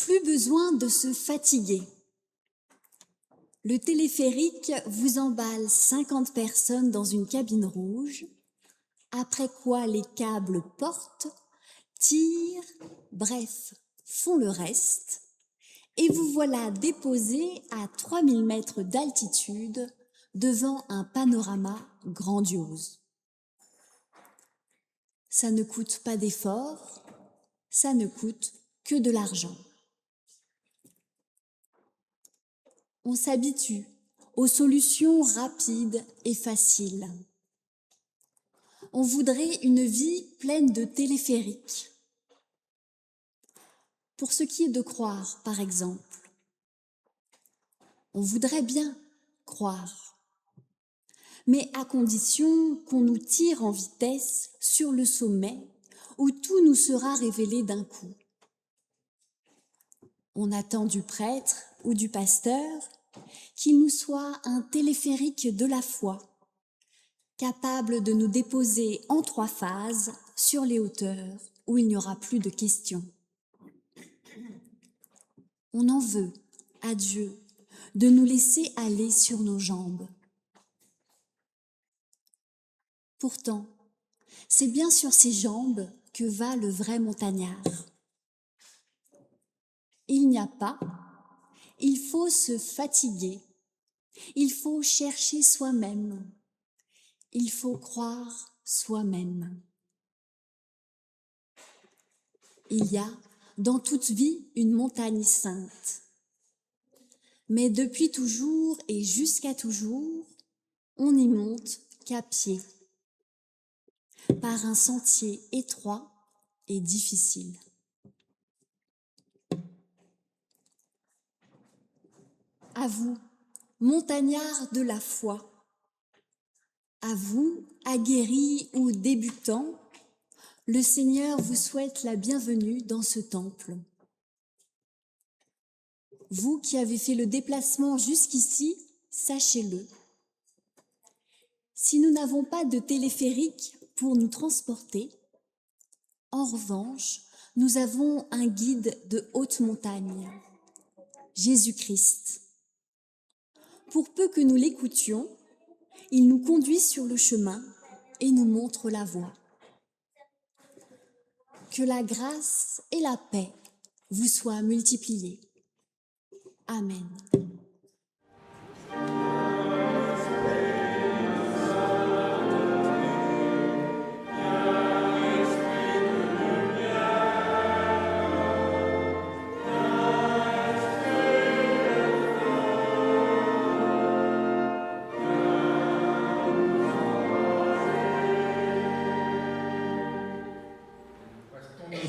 Plus besoin de se fatiguer. Le téléphérique vous emballe 50 personnes dans une cabine rouge, après quoi les câbles portent, tirent, bref, font le reste, et vous voilà déposé à 3000 mètres d'altitude devant un panorama grandiose. Ça ne coûte pas d'effort, ça ne coûte que de l'argent. On s'habitue aux solutions rapides et faciles. On voudrait une vie pleine de téléphériques. Pour ce qui est de croire, par exemple, on voudrait bien croire, mais à condition qu'on nous tire en vitesse sur le sommet où tout nous sera révélé d'un coup. On attend du prêtre ou du pasteur qu'il nous soit un téléphérique de la foi, capable de nous déposer en 3 phases sur les hauteurs où il n'y aura plus de questions. On en veut à Dieu de nous laisser aller sur nos jambes. Pourtant, c'est bien sur ces jambes que va le vrai montagnard. Il n'y a pas, il faut se fatiguer, il faut chercher soi-même, il faut croire soi-même. Il y a dans toute vie une montagne sainte. Mais depuis toujours et jusqu'à toujours, on n'y monte qu'à pied, par un sentier étroit et difficile. À vous, montagnards de la foi, à vous, aguerris ou débutants, le Seigneur vous souhaite la bienvenue dans ce temple. Vous qui avez fait le déplacement jusqu'ici, sachez-le. Si nous n'avons pas de téléphérique pour nous transporter, en revanche, nous avons un guide de haute montagne, Jésus-Christ. Pour peu que nous l'écoutions, il nous conduit sur le chemin et nous montre la voie. Que la grâce et la paix vous soient multipliées. Amen.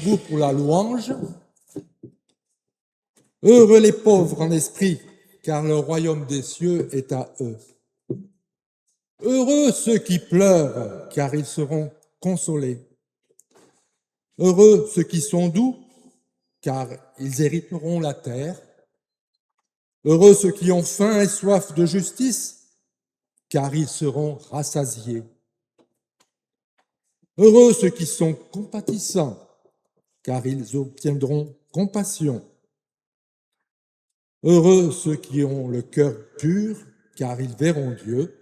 Vous pour la louange. Heureux les pauvres en esprit, car le royaume des cieux est à eux. Heureux ceux qui pleurent, car ils seront consolés. Heureux ceux qui sont doux, car ils hériteront la terre. Heureux ceux qui ont faim et soif de justice, car ils seront rassasiés. Heureux ceux qui sont compatissants, car ils obtiendront compassion. Heureux ceux qui ont le cœur pur, car ils verront Dieu.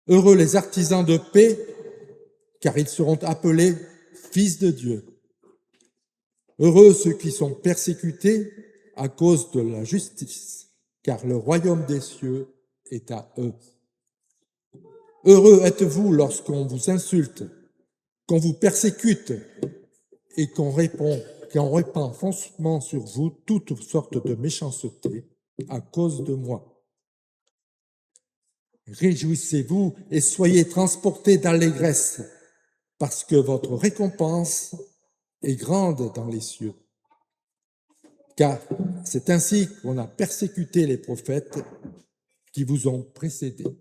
Heureux les artisans de paix, car ils seront appelés fils de Dieu. Heureux ceux qui sont persécutés à cause de la justice, car le royaume des cieux est à eux. Heureux êtes-vous lorsqu'on vous insulte, qu'on vous persécute et qu'on répand faussement sur vous toutes sortes de méchanceté à cause de moi. Réjouissez-vous et soyez transportés d'allégresse, parce que votre récompense est grande dans les cieux. Car c'est ainsi qu'on a persécuté les prophètes qui vous ont précédés.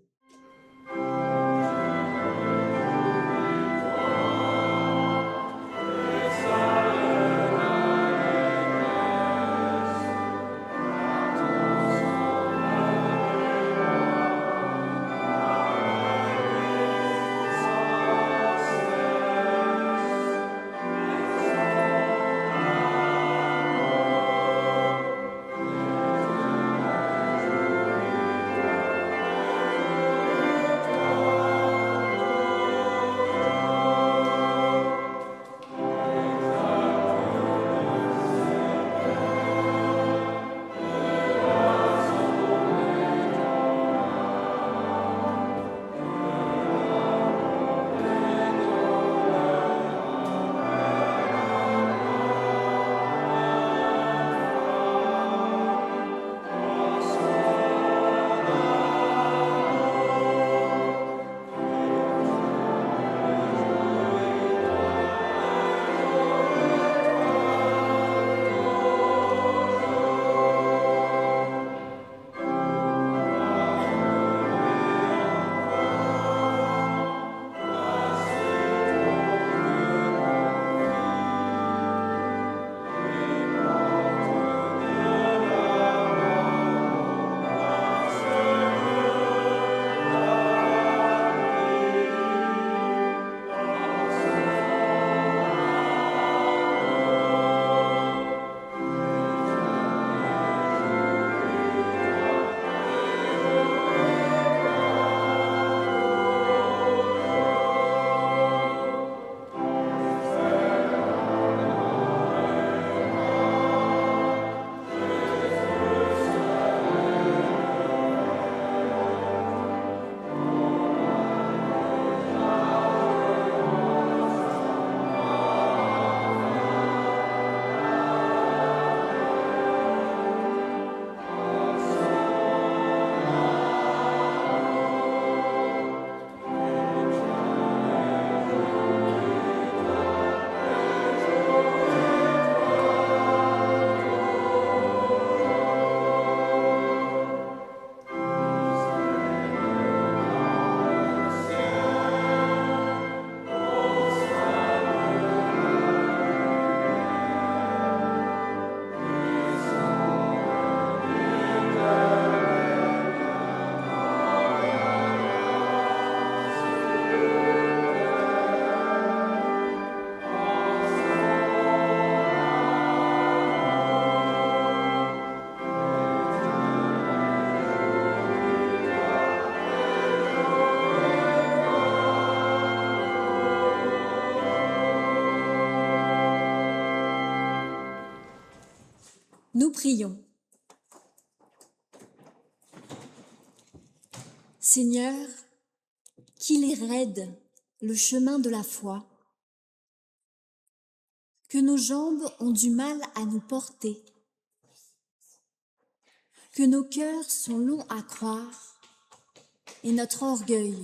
Nous prions. Seigneur, qu'il est raide le chemin de la foi, que nos jambes ont du mal à nous porter, que nos cœurs sont longs à croire et notre orgueil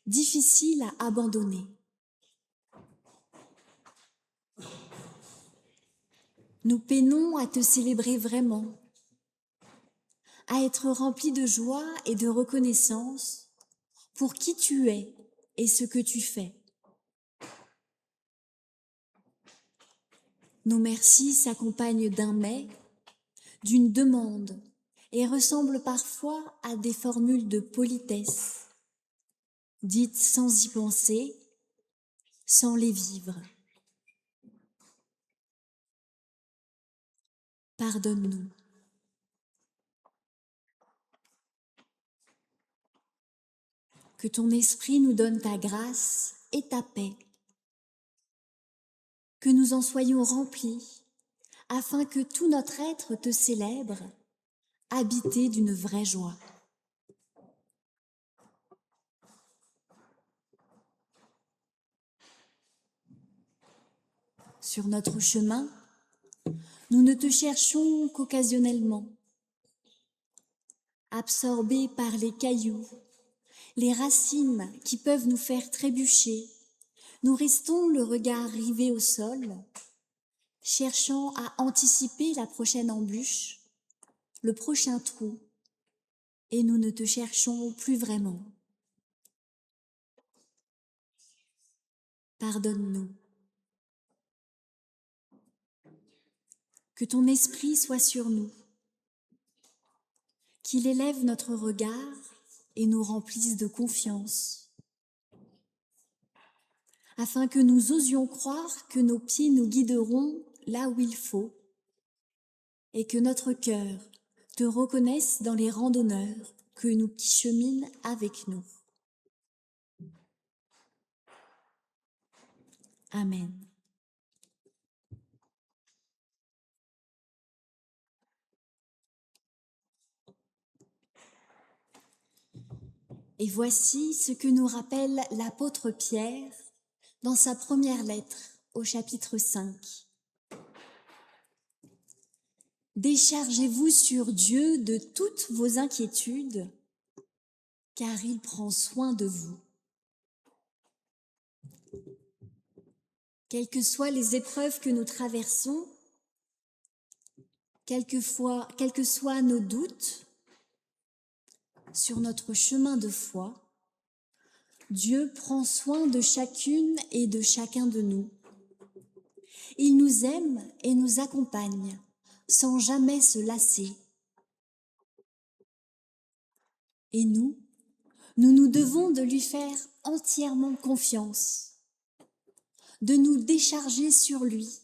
difficile à abandonner. Nous peinons à te célébrer vraiment, à être remplis de joie et de reconnaissance pour qui tu es et ce que tu fais. Nos merci s'accompagnent d'un mais, d'une demande et ressemblent parfois à des formules de politesse, dites sans y penser, sans les vivre. Pardonne-nous. Que ton esprit nous donne ta grâce et ta paix. Que nous en soyons remplis, afin que tout notre être te célèbre, habité d'une vraie joie. Sur notre chemin, nous ne te cherchons qu'occasionnellement, absorbés par les cailloux, les racines qui peuvent nous faire trébucher. Nous restons le regard rivé au sol, cherchant à anticiper la prochaine embûche, le prochain trou, et nous ne te cherchons plus vraiment. Pardonne-nous. Que ton esprit soit sur nous, qu'il élève notre regard et nous remplisse de confiance, afin que nous osions croire que nos pieds nous guideront là où il faut et que notre cœur te reconnaisse dans les randonneurs que nous qui cheminent avec nous. Amen. Et voici ce que nous rappelle l'apôtre Pierre dans sa première lettre au chapitre 5. Déchargez-vous sur Dieu de toutes vos inquiétudes, car il prend soin de vous. Quelles que soient les épreuves que nous traversons, quels que soient nos doutes, sur notre chemin de foi, Dieu prend soin de chacune et de chacun de nous. Il nous aime et nous accompagne sans jamais se lasser. Et nous nous devons de lui faire entièrement confiance, de nous décharger sur lui,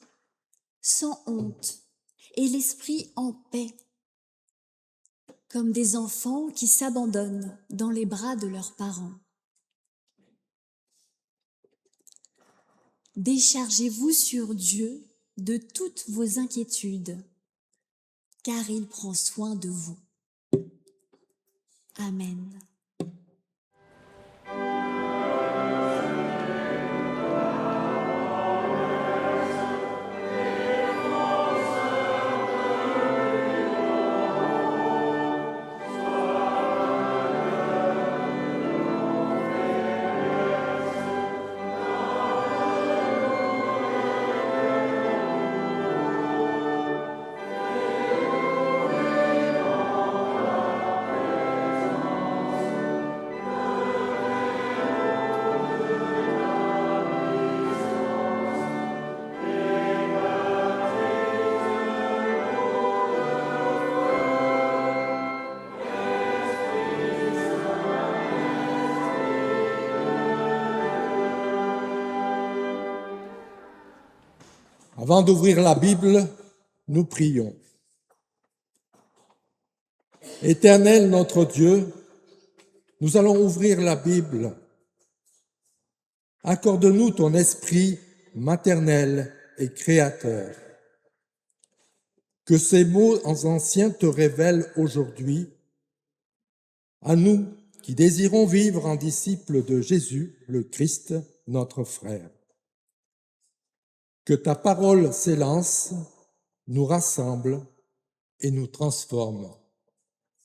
sans honte et l'esprit en paix, comme des enfants qui s'abandonnent dans les bras de leurs parents. Déchargez-vous sur Dieu de toutes vos inquiétudes, car il prend soin de vous. Amen. Avant d'ouvrir la Bible, nous prions. Éternel notre Dieu, nous allons ouvrir la Bible. Accorde-nous ton esprit maternel et créateur. que ces mots anciens te révèlent aujourd'hui, à nous qui désirons vivre en disciples de Jésus, le Christ, notre frère. Que ta parole s'élance, nous rassemble et nous transforme.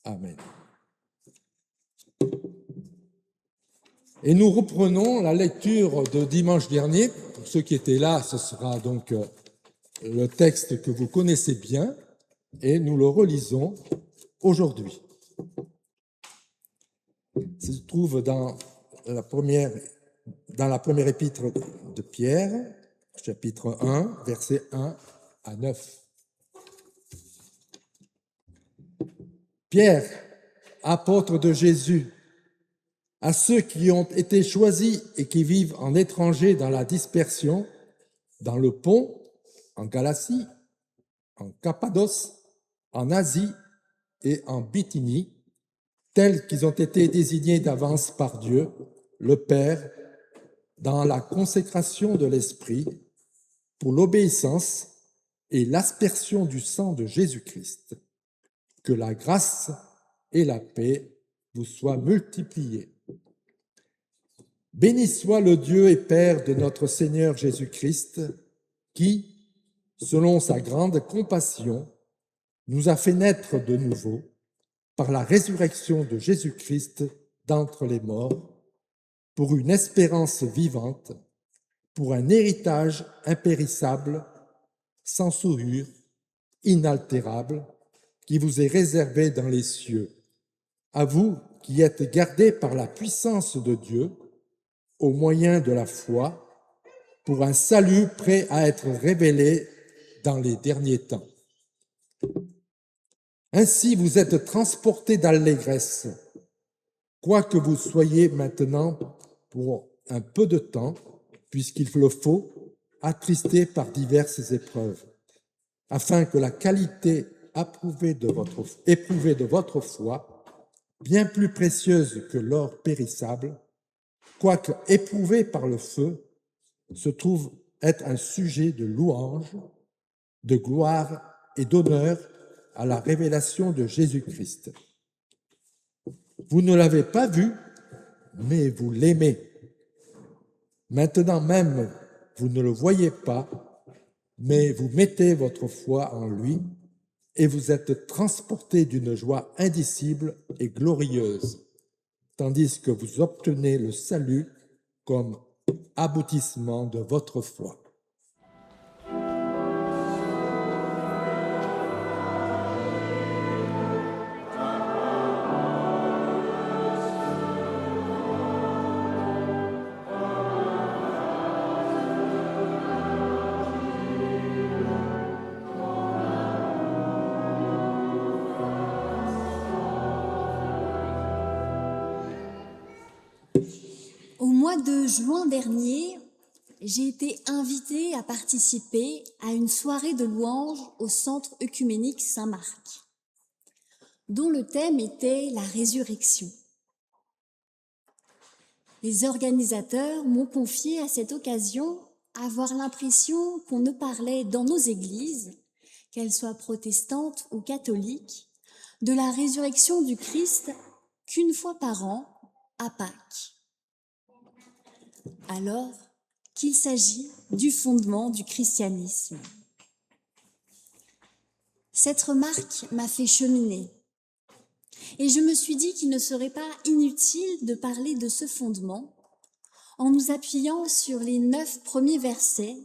Amen. Et nous reprenons la lecture de dimanche dernier. Pour ceux qui étaient là, ce sera donc le texte que vous connaissez bien, et nous le relisons aujourd'hui. Il se trouve dans la première épître de Pierre, chapitre 1, versets 1 à 9. Pierre, apôtre de Jésus, à ceux qui ont été choisis et qui vivent en étrangers dans la dispersion, dans le Pont, en Galatie, en Cappadoce, en Asie et en Bithynie, tels qu'ils ont été désignés d'avance par Dieu, le Père, dans la consécration de l'Esprit, pour l'obéissance et l'aspersion du sang de Jésus-Christ. Que la grâce et la paix vous soient multipliées. Béni soit le Dieu et Père de notre Seigneur Jésus-Christ, qui, selon sa grande compassion, nous a fait naître de nouveau par la résurrection de Jésus-Christ d'entre les morts, pour une espérance vivante, pour un héritage impérissable, sans souillure, inaltérable, qui vous est réservé dans les cieux, à vous qui êtes gardés par la puissance de Dieu, au moyen de la foi, pour un salut prêt à être révélé dans les derniers temps. Ainsi vous êtes transportés d'allégresse, quoique vous soyez maintenant pour un peu de temps, puisqu'il le faut, attristés par diverses épreuves, afin que la qualité éprouvée de votre foi, bien plus précieuse que l'or périssable, quoique éprouvée par le feu, se trouve être un sujet de louange, de gloire et d'honneur à la révélation de Jésus-Christ. Vous ne l'avez pas vu, mais vous l'aimez. Maintenant même, vous ne le voyez pas, mais vous mettez votre foi en lui et vous êtes transportés d'une joie indicible et glorieuse, tandis que vous obtenez le salut comme aboutissement de votre foi. Au mois de juin dernier, j'ai été invitée à participer à une soirée de louanges au Centre œcuménique Saint-Marc, dont le thème était la résurrection. Les organisateurs m'ont confié à cette occasion avoir l'impression qu'on ne parlait dans nos églises, qu'elles soient protestantes ou catholiques, de la résurrection du Christ qu'une fois par an, à Pâques. Alors qu'il s'agit du fondement du christianisme. Cette remarque m'a fait cheminer et je me suis dit qu'il ne serait pas inutile de parler de ce fondement en nous appuyant sur les 9 premiers versets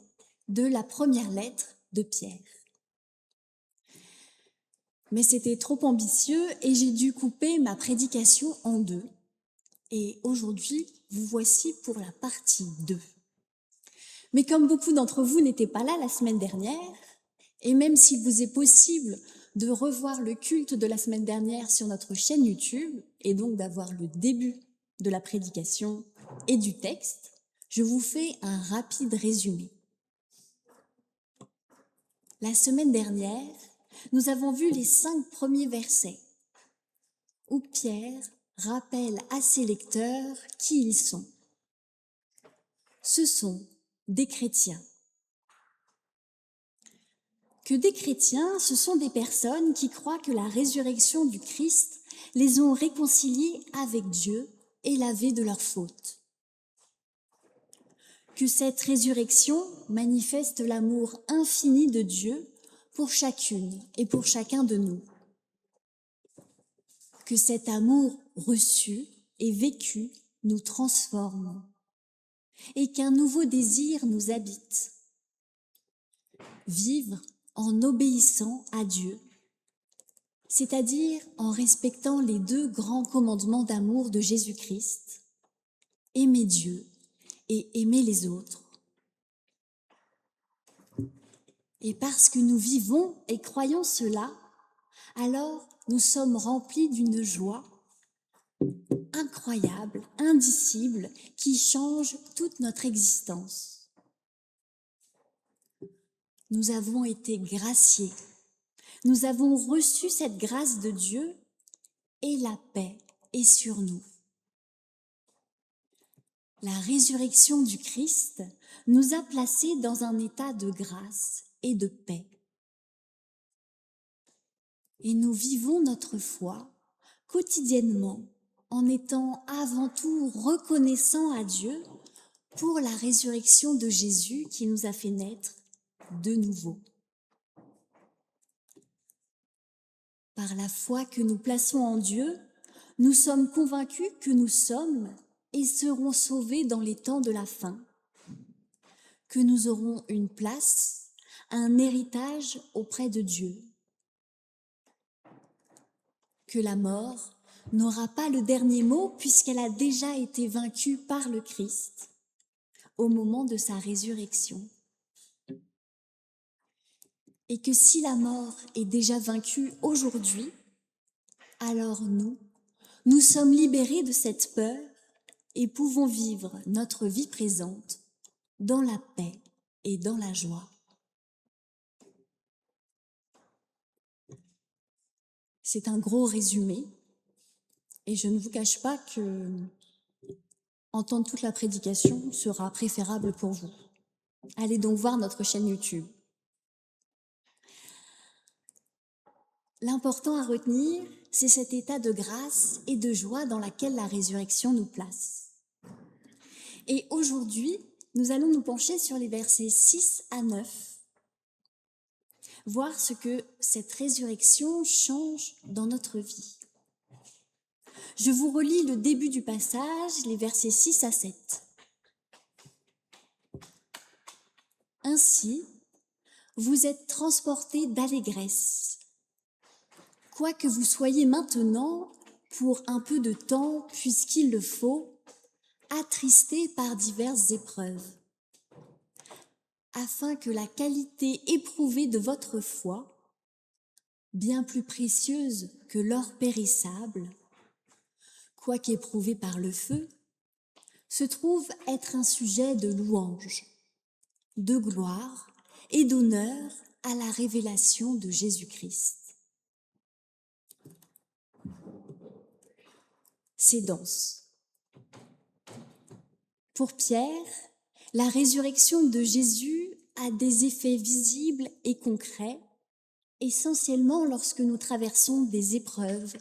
de la première lettre de Pierre. Mais c'était trop ambitieux et j'ai dû couper ma prédication en 2. Et aujourd'hui, vous voici pour la partie 2. Mais comme beaucoup d'entre vous n'étaient pas là la semaine dernière, et même s'il vous est possible de revoir le culte de la semaine dernière sur notre chaîne YouTube, et donc d'avoir le début de la prédication et du texte, je vous fais un rapide résumé. La semaine dernière, nous avons vu les 5 premiers versets, où Pierre rappelle à ses lecteurs qui ils sont. Ce sont des chrétiens. que des chrétiens, ce sont des personnes qui croient que la résurrection du Christ les ont réconciliés avec Dieu et lavés de leurs fautes. Que cette résurrection manifeste l'amour infini de Dieu pour chacune et pour chacun de nous. Que cet amour reçu et vécu nous transforme et qu'un nouveau désir nous habite. Vivre en obéissant à Dieu, c'est-à-dire en respectant les 2 grands commandements d'amour de Jésus-Christ, aimer Dieu et aimer les autres. Et parce que nous vivons et croyons cela, alors nous sommes remplis d'une joie incroyable, indicible, qui change toute notre existence. Nous avons été graciés, nous avons reçu cette grâce de Dieu et la paix est sur nous. La résurrection du Christ nous a placés dans un état de grâce et de paix. Et nous vivons notre foi quotidiennement en étant avant tout reconnaissants à Dieu pour la résurrection de Jésus qui nous a fait naître de nouveau. Par la foi que nous plaçons en Dieu, nous sommes convaincus que nous sommes et serons sauvés dans les temps de la fin, que nous aurons une place, un héritage auprès de Dieu, que la mort n'aura pas le dernier mot puisqu'elle a déjà été vaincue par le Christ au moment de sa résurrection. Et que si la mort est déjà vaincue aujourd'hui, alors nous sommes libérés de cette peur et pouvons vivre notre vie présente dans la paix et dans la joie. C'est un gros résumé et je ne vous cache pas que entendre toute la prédication sera préférable pour vous. Allez donc voir notre chaîne YouTube. L'important à retenir, c'est cet état de grâce et de joie dans laquelle la résurrection nous place. Et aujourd'hui, nous allons nous pencher sur les versets 6 à 9, voir ce que cette résurrection change dans notre vie. Je vous relis le début du passage, les versets 6 à 7. Ainsi, vous êtes transportés d'allégresse, quoique vous soyez maintenant, pour un peu de temps, puisqu'il le faut, attristés par diverses épreuves, afin que la qualité éprouvée de votre foi, bien plus précieuse que l'or périssable, quoique éprouvée par le feu, se trouve être un sujet de louange, de gloire et d'honneur à la révélation de Jésus-Christ. C'est dense. Pour Pierre, la résurrection de Jésus a des effets visibles et concrets, essentiellement lorsque nous traversons des épreuves,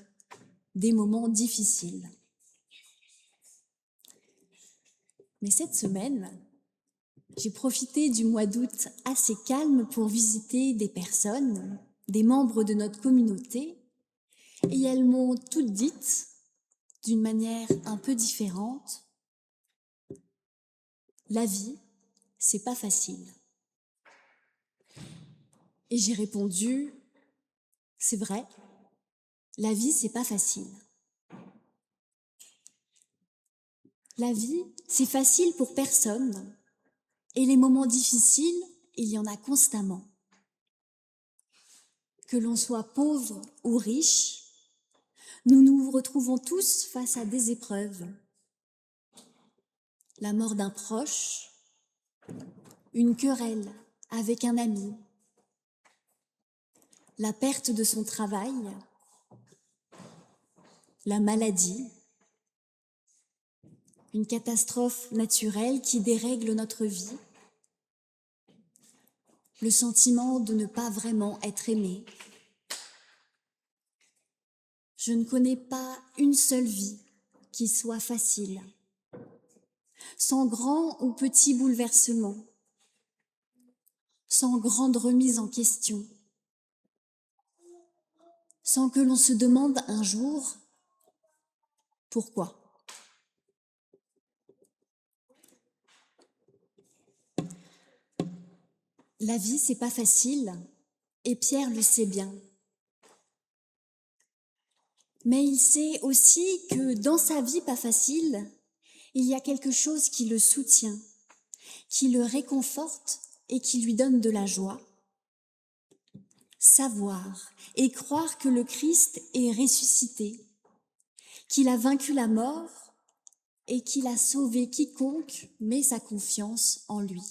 des moments difficiles. Mais cette semaine, j'ai profité du mois d'août assez calme pour visiter des personnes, des membres de notre communauté, et elles m'ont toutes dites, d'une manière un peu différente, la vie, c'est pas facile. Et j'ai répondu, c'est vrai, la vie, c'est pas facile. La vie, c'est facile pour personne. Et les moments difficiles, il y en a constamment. Que l'on soit pauvre ou riche, nous nous retrouvons tous face à des épreuves. La mort d'un proche, une querelle avec un ami, la perte de son travail, la maladie, une catastrophe naturelle qui dérègle notre vie, le sentiment de ne pas vraiment être aimé. Je ne connais pas une seule vie qui soit facile, sans grand ou petit bouleversement, sans grande remise en question, sans que l'on se demande un jour pourquoi. La vie, c'est pas facile, et Pierre le sait bien. Mais il sait aussi que dans sa vie pas facile, il y a quelque chose qui le soutient, qui le réconforte et qui lui donne de la joie. Savoir et croire que le Christ est ressuscité, qu'il a vaincu la mort et qu'il a sauvé quiconque met sa confiance en lui.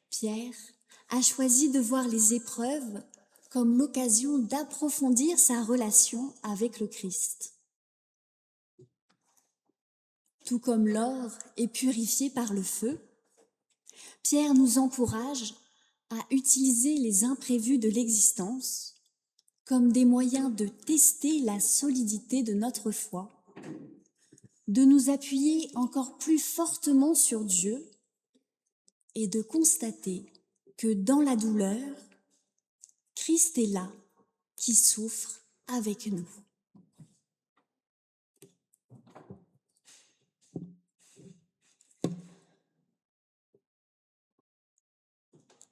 Pierre a choisi de voir les épreuves comme l'occasion d'approfondir sa relation avec le Christ. Tout comme l'or est purifié par le feu, Pierre nous encourage à utiliser les imprévus de l'existence comme des moyens de tester la solidité de notre foi, de nous appuyer encore plus fortement sur Dieu et de constater que dans la douleur, Christ est là, qui souffre avec nous.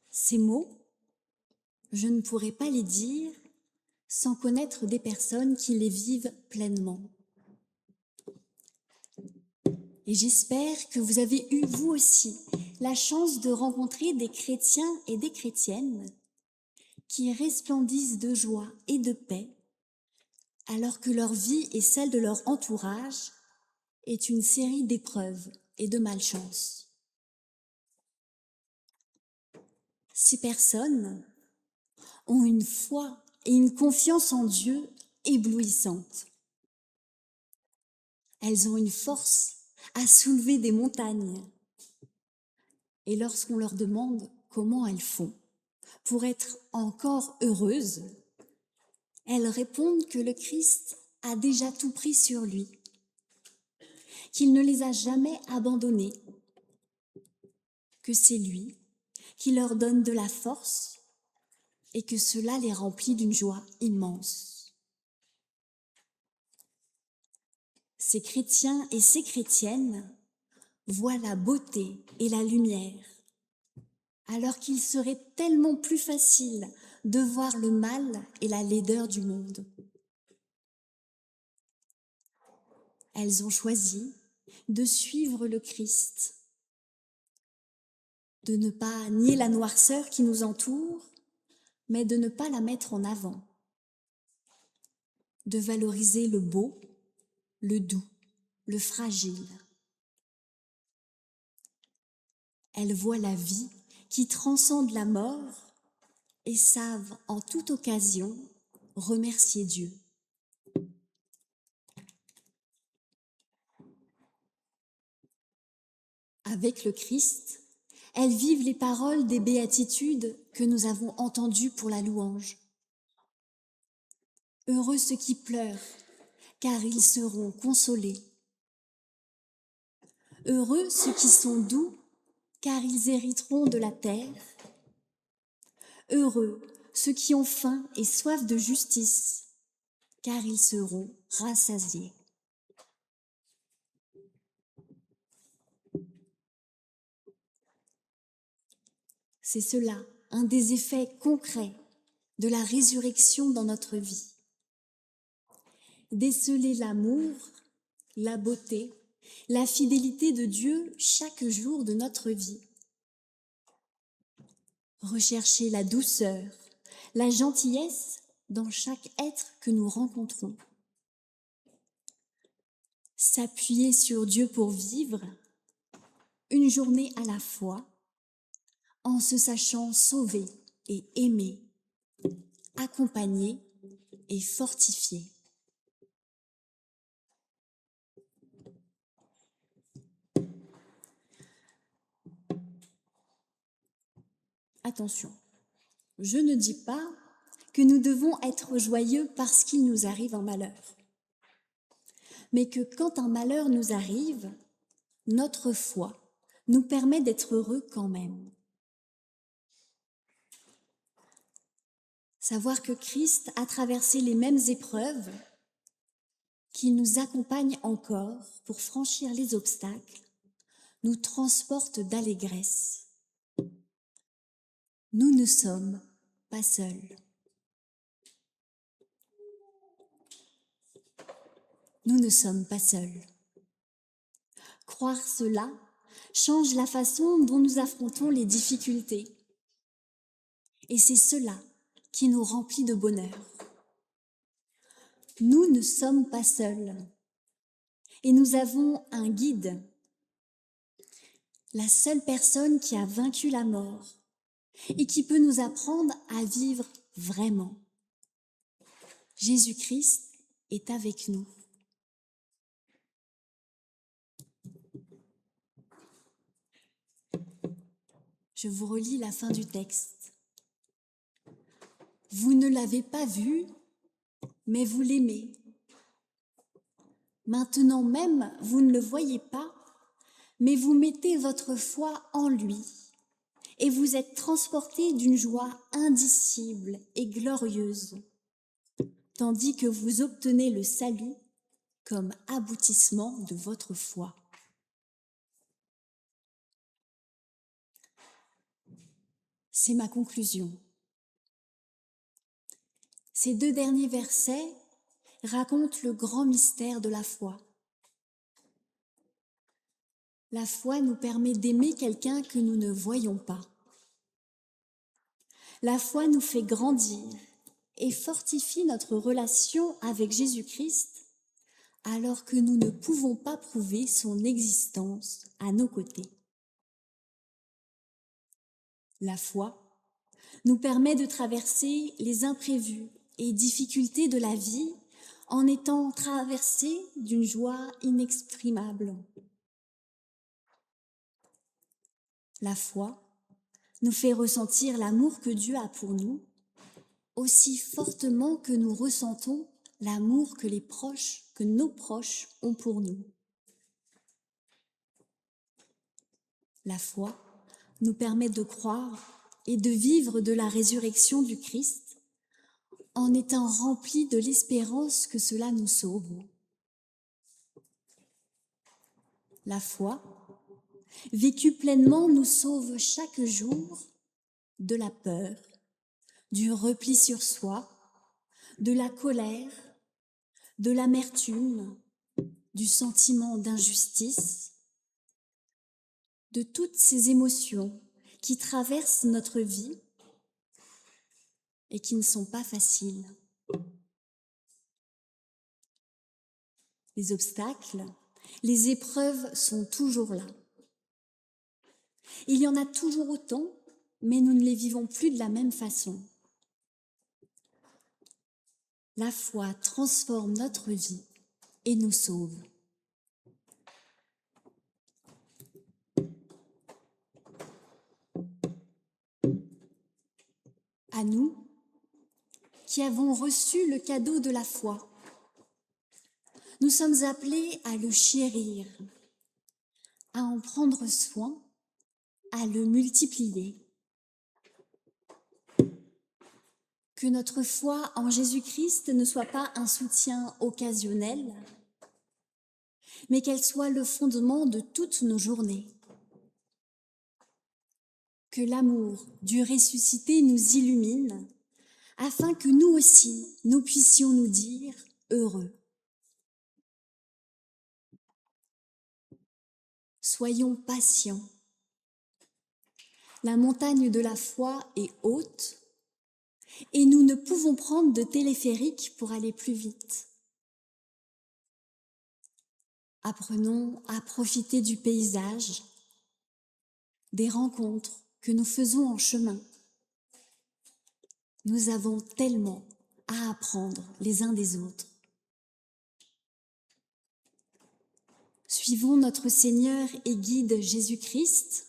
Ces mots, je ne pourrais pas les dire sans connaître des personnes qui les vivent pleinement. Et j'espère que vous avez eu, vous aussi, la chance de rencontrer des chrétiens et des chrétiennes qui resplendissent de joie et de paix, alors que leur vie et celle de leur entourage est une série d'épreuves et de malchances. Ces personnes ont une foi et une confiance en Dieu éblouissantes. Elles ont une force à soulever des montagnes. Et lorsqu'on leur demande comment elles font pour être encore heureuses, elles répondent que le Christ a déjà tout pris sur lui, qu'il ne les a jamais abandonnées, que c'est lui qui leur donne de la force et que cela les remplit d'une joie immense. Ces chrétiens et ces chrétiennes voient la beauté et la lumière, alors qu'il serait tellement plus facile de voir le mal et la laideur du monde. Elles ont choisi de suivre le Christ, de ne pas nier la noirceur qui nous entoure, mais de ne pas la mettre en avant, de valoriser le beau, le doux, le fragile. Elles voient la vie qui transcende la mort et savent en toute occasion remercier Dieu. Avec le Christ, elles vivent les paroles des béatitudes que nous avons entendues pour la louange. Heureux ceux qui pleurent, car ils seront consolés. Heureux ceux qui sont doux, car ils hériteront de la terre. Heureux ceux qui ont faim et soif de justice, car ils seront rassasiés. C'est cela, un des effets concrets de la résurrection dans notre vie. Déceler l'amour, la beauté, la fidélité de Dieu chaque jour de notre vie. Rechercher la douceur, la gentillesse dans chaque être que nous rencontrons. S'appuyer sur Dieu pour vivre, une journée à la fois, en se sachant sauvé et aimé, accompagné et fortifié. Attention, je ne dis pas que nous devons être joyeux parce qu'il nous arrive un malheur, mais que quand un malheur nous arrive, notre foi nous permet d'être heureux quand même. Savoir que Christ a traversé les mêmes épreuves, qu'il nous accompagne encore pour franchir les obstacles, nous transporte d'allégresse. Nous ne sommes pas seuls. Nous ne sommes pas seuls. Croire cela change la façon dont nous affrontons les difficultés. Et c'est cela qui nous remplit de bonheur. Nous ne sommes pas seuls. Et nous avons un guide, la seule personne qui a vaincu la mort et qui peut nous apprendre à vivre vraiment. Jésus-Christ est avec nous. Je vous relis la fin du texte. Vous ne l'avez pas vu, mais vous l'aimez. Maintenant même, vous ne le voyez pas, mais vous mettez votre foi en lui et vous êtes transportés d'une joie indicible et glorieuse, tandis que vous obtenez le salut comme aboutissement de votre foi. C'est ma conclusion. Ces 2 derniers versets racontent le grand mystère de la foi. La foi nous permet d'aimer quelqu'un que nous ne voyons pas. La foi nous fait grandir et fortifie notre relation avec Jésus-Christ alors que nous ne pouvons pas prouver son existence à nos côtés. La foi nous permet de traverser les imprévus et difficultés de la vie en étant traversés d'une joie inexprimable. La foi nous fait ressentir l'amour que Dieu a pour nous, aussi fortement que nous ressentons l'amour que nos proches ont pour nous. La foi nous permet de croire et de vivre de la résurrection du Christ en étant remplis de l'espérance que cela nous sauve. La foi, vécue pleinement, nous sauve chaque jour de la peur, du repli sur soi, de la colère, de l'amertume, du sentiment d'injustice, de toutes ces émotions qui traversent notre vie et qui ne sont pas faciles. Les obstacles, les épreuves sont toujours là. Il y en a toujours autant, mais nous ne les vivons plus de la même façon. La foi transforme notre vie et nous sauve. À nous, qui avons reçu le cadeau de la foi, nous sommes appelés à le chérir, à en prendre soin, à le multiplier. Que notre foi en Jésus-Christ ne soit pas un soutien occasionnel, mais qu'elle soit le fondement de toutes nos journées. Que l'amour du ressuscité nous illumine, afin que nous aussi, nous puissions nous dire heureux. Soyons patients. La montagne de la foi est haute et nous ne pouvons prendre de téléphérique pour aller plus vite. Apprenons à profiter du paysage, des rencontres que nous faisons en chemin. Nous avons tellement à apprendre les uns des autres. Suivons notre Seigneur et guide Jésus-Christ.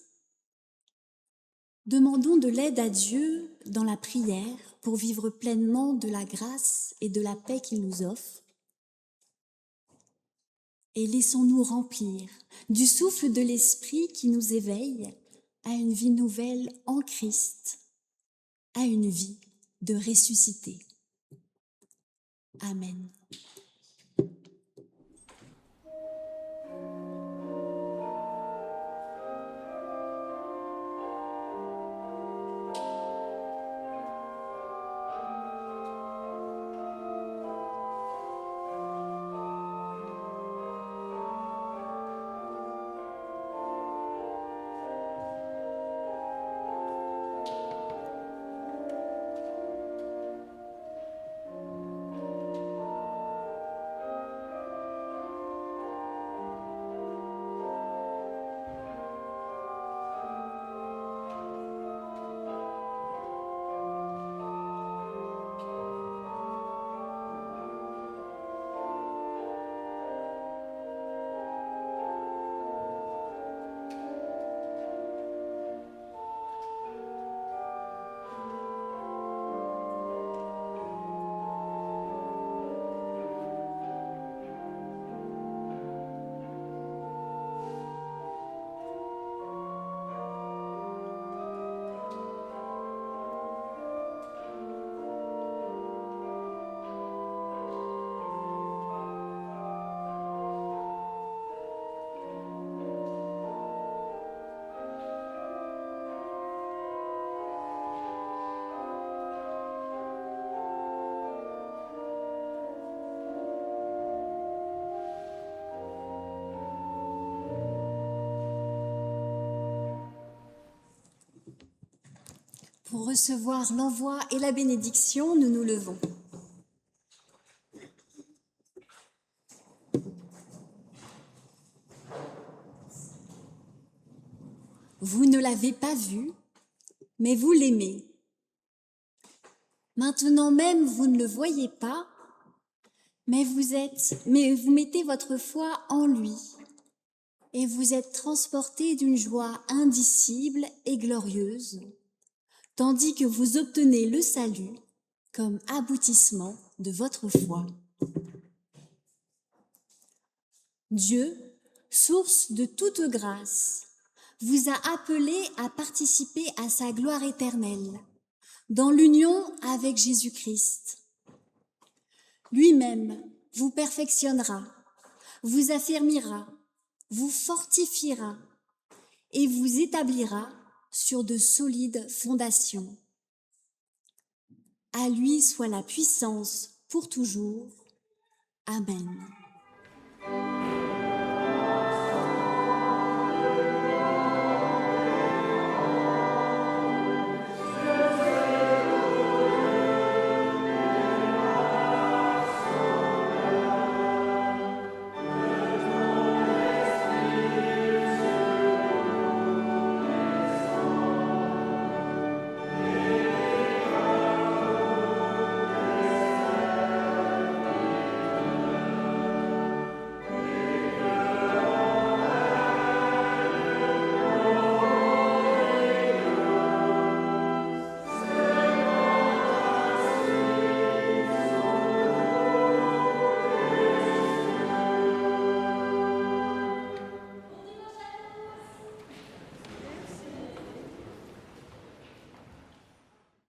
Demandons de l'aide à Dieu dans la prière pour vivre pleinement de la grâce et de la paix qu'il nous offre. Et laissons-nous remplir du souffle de l'Esprit qui nous éveille à une vie nouvelle en Christ, à une vie de ressuscité. Amen. Pour recevoir l'envoi et la bénédiction, nous nous levons. Vous ne l'avez pas vu, mais vous l'aimez. Maintenant même, vous ne le voyez pas, mais vous mettez votre foi en lui et vous êtes transportés d'une joie indicible et glorieuse, tandis que vous obtenez le salut comme aboutissement de votre foi. Dieu, source de toute grâce, vous a appelé à participer à sa gloire éternelle, dans l'union avec Jésus-Christ. Lui-même vous perfectionnera, vous affermira, vous fortifiera et vous établira sur de solides fondations. À lui soit la puissance pour toujours. Amen.